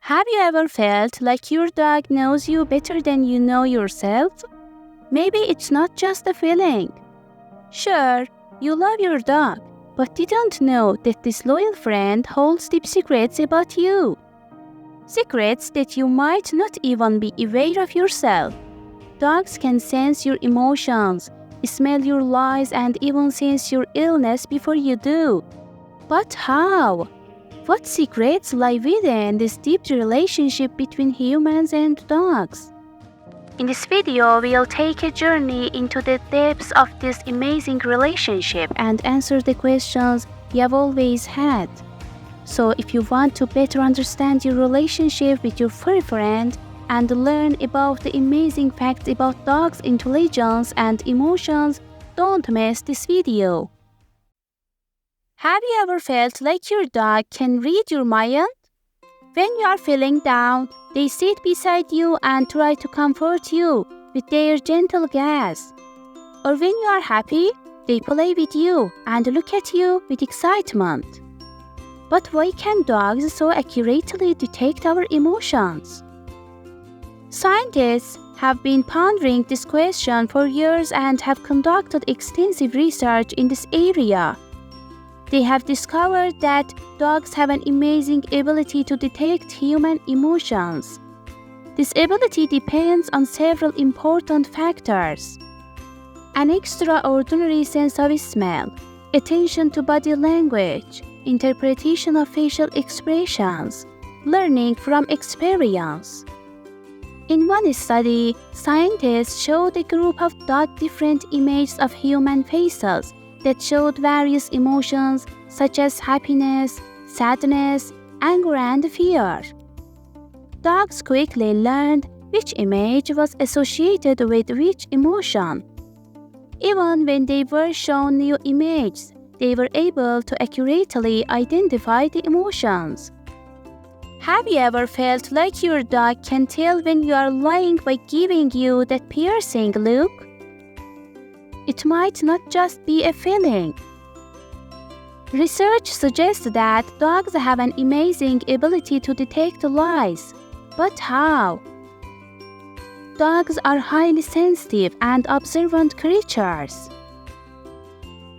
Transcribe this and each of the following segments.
Have you ever felt like your dog knows you better than you know yourself? Maybe it's not just a feeling. Sure, you love your dog, but didn't know that this loyal friend holds deep secrets about you. Secrets that you might not even be aware of yourself. Dogs can sense your emotions, smell your lies, and even sense your illness before you do. But how? What secrets lie within this deep relationship between humans and dogs? In this video, we'll take a journey into the depths of this amazing relationship and answer the questions you have always had. So if you want to better understand your relationship with your furry friend and learn about the amazing facts about dogs' intelligence and emotions, don't miss this video. Have you ever felt like your dog can read your mind? When you are feeling down, they sit beside you and try to comfort you with their gentle gaze. Or when you are happy, they play with you and look at you with excitement. But why can dogs so accurately detect our emotions? Scientists have been pondering this question for years and have conducted extensive research in this area. They have discovered that dogs have an amazing ability to detect human emotions. This ability depends on several important factors: an extraordinary sense of smell, attention to body language, interpretation of facial expressions, learning from experience. In one study, scientists showed a group of different images of human faces that showed various emotions such as happiness, sadness, anger, and fear. Dogs quickly learned which image was associated with which emotion. Even when they were shown new images, they were able to accurately identify the emotions. Have you ever felt like your dog can tell when you are lying by giving you that piercing look? It might not just be a feeling. Research suggests that dogs have an amazing ability to detect lies. But how? Dogs are highly sensitive and observant creatures.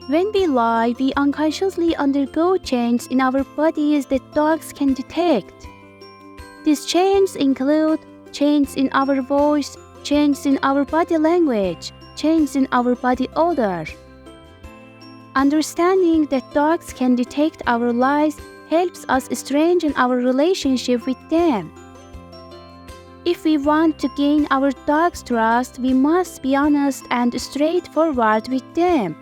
When we lie, we unconsciously undergo changes in our bodies that dogs can detect. These changes include changes in our voice, changes in our body language, changes in our body odor. Understanding that dogs can detect our lies helps us strengthen our relationship with them. If we want to gain our dog's trust, we must be honest and straightforward with them.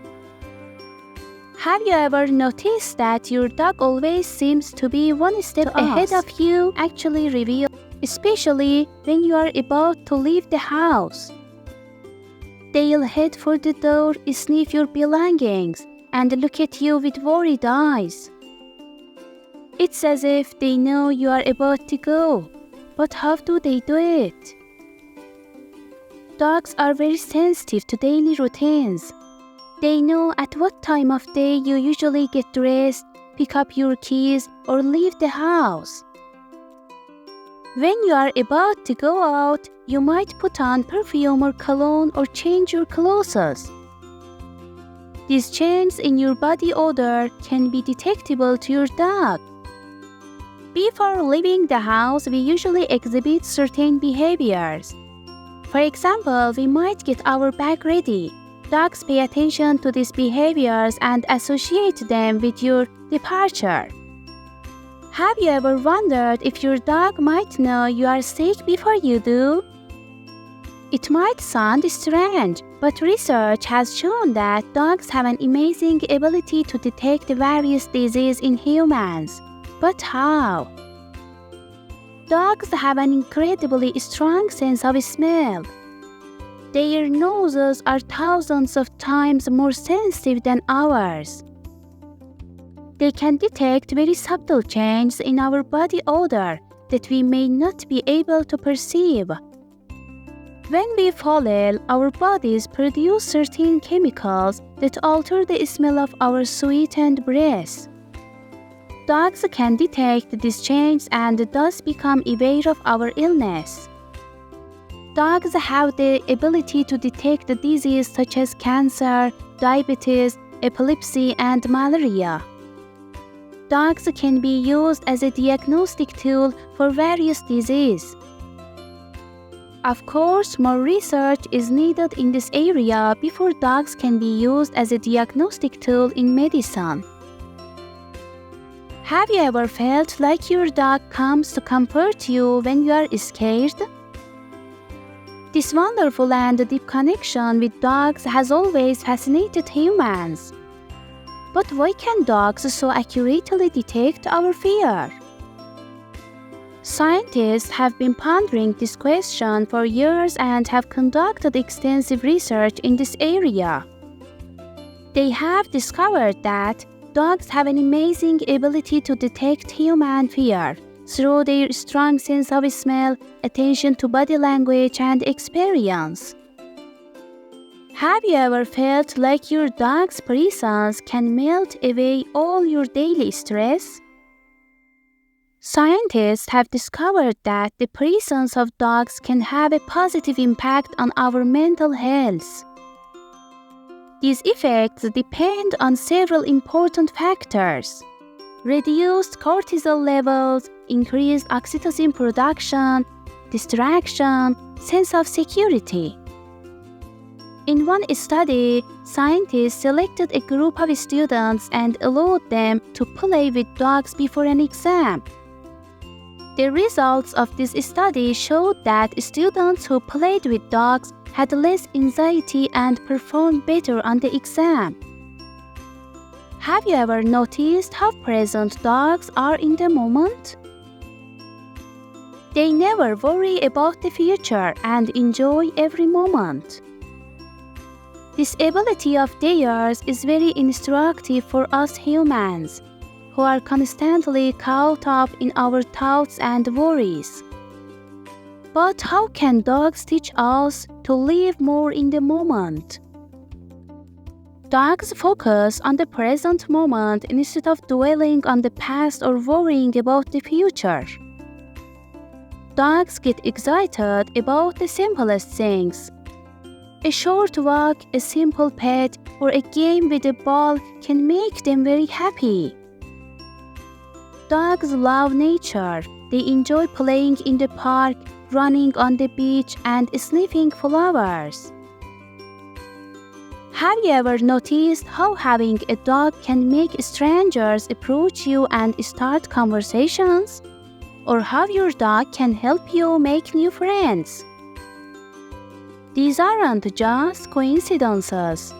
Have you ever noticed that your dog always seems to be one step ahead of you, actually reveal, especially when you are about to leave the house? They'll head for the door, sniff your belongings, and look at you with worried eyes. It's as if they know you are about to go. But how do they do it? Dogs are very sensitive to daily routines. They know at what time of day you usually get dressed, pick up your keys, or leave the house. When you are about to go out, you might put on perfume or cologne or change your clothes. These changes in your body odor can be detectable to your dog. Before leaving the house, we usually exhibit certain behaviors. For example, we might get our bag ready. Dogs pay attention to these behaviors and associate them with your departure. Have you ever wondered if your dog might know you are sick before you do? It might sound strange, but research has shown that dogs have an amazing ability to detect various diseases in humans. But how? Dogs have an incredibly strong sense of smell. Their noses are thousands of times more sensitive than ours. They can detect very subtle changes in our body odor that we may not be able to perceive. When we fall ill, our bodies produce certain chemicals that alter the smell of our sweetened breath. Dogs can detect these changes and thus become aware of our illness. Dogs have the ability to detect diseases such as cancer, diabetes, epilepsy, and malaria. Dogs can be used as a diagnostic tool for various diseases. Of course, more research is needed in this area before dogs can be used as a diagnostic tool in medicine. Have you ever felt like your dog comes to comfort you when you are scared? This wonderful and deep connection with dogs has always fascinated humans. But why can dogs so accurately detect our fear? Scientists have been pondering this question for years and have conducted extensive research in this area. They have discovered that dogs have an amazing ability to detect human fear through their strong sense of smell, attention to body language, and experience. Have you ever felt like your dog's presence can melt away all your daily stress? Scientists have discovered that the presence of dogs can have a positive impact on our mental health. These effects depend on several important factors: reduced cortisol levels, increased oxytocin production, distraction, sense of security. In one study, scientists selected a group of students and allowed them to play with dogs before an exam. The results of this study showed that students who played with dogs had less anxiety and performed better on the exam. Have you ever noticed how present dogs are in the moment? They never worry about the future and enjoy every moment. This ability of theirs is very instructive for us humans, who are constantly caught up in our thoughts and worries. But how can dogs teach us to live more in the moment? Dogs focus on the present moment instead of dwelling on the past or worrying about the future. Dogs get excited about the simplest things. A short walk, a simple pet, or a game with a ball can make them very happy. Dogs love nature. They enjoy playing in the park, running on the beach, and sniffing flowers. Have you ever noticed how having a dog can make strangers approach you and start conversations? Or how your dog can help you make new friends? These aren't just coincidences.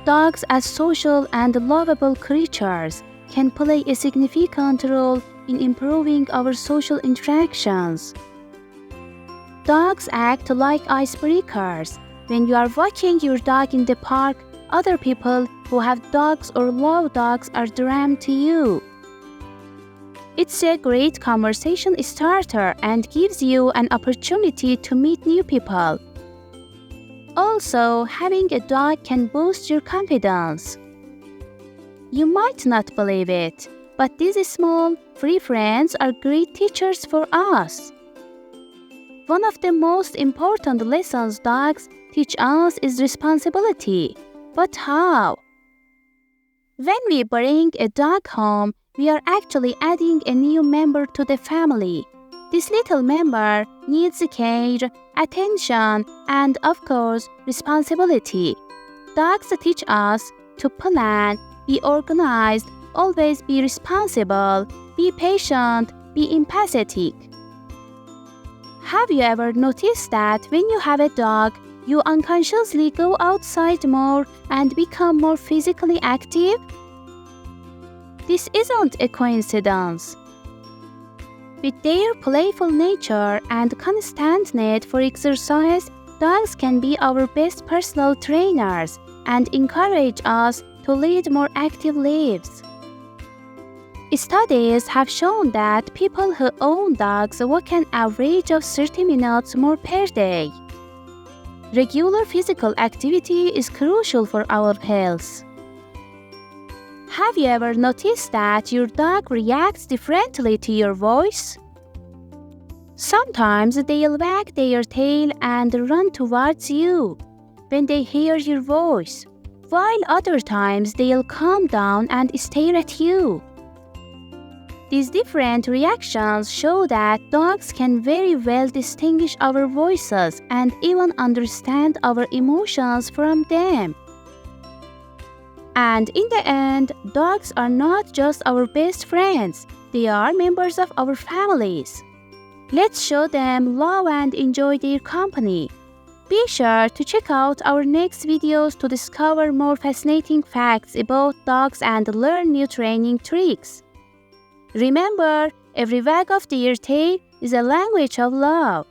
Dogs, as social and lovable creatures, can play a significant role in improving our social interactions. Dogs act like icebreakers. When you are walking your dog in the park, other people who have dogs or love dogs are drawn to you. It's a great conversation starter and gives you an opportunity to meet new people. Also, having a dog can boost your confidence. You might not believe it, but these small, free friends are great teachers for us. One of the most important lessons dogs teach us is responsibility. But how? When we bring a dog home, we are actually adding a new member to the family. This little member needs care, attention, and of course, responsibility. Dogs teach us to plan, be organized, always be responsible, be patient, be empathetic. Have you ever noticed that when you have a dog, you unconsciously go outside more and become more physically active? This isn't a coincidence. With their playful nature and constant need for exercise, dogs can be our best personal trainers and encourage us to lead more active lives. Studies have shown that people who own dogs walk an average of 30 minutes more per day. Regular physical activity is crucial for our health. Have you ever noticed that your dog reacts differently to your voice? Sometimes they'll wag their tail and run towards you when they hear your voice, while other times they'll calm down and stare at you. These different reactions show that dogs can very well distinguish our voices and even understand our emotions from them. And in the end, dogs are not just our best friends, they are members of our families. Let's show them love and enjoy their company. Be sure to check out our next videos to discover more fascinating facts about dogs and learn new training tricks. Remember, every wag of their tail is a language of love.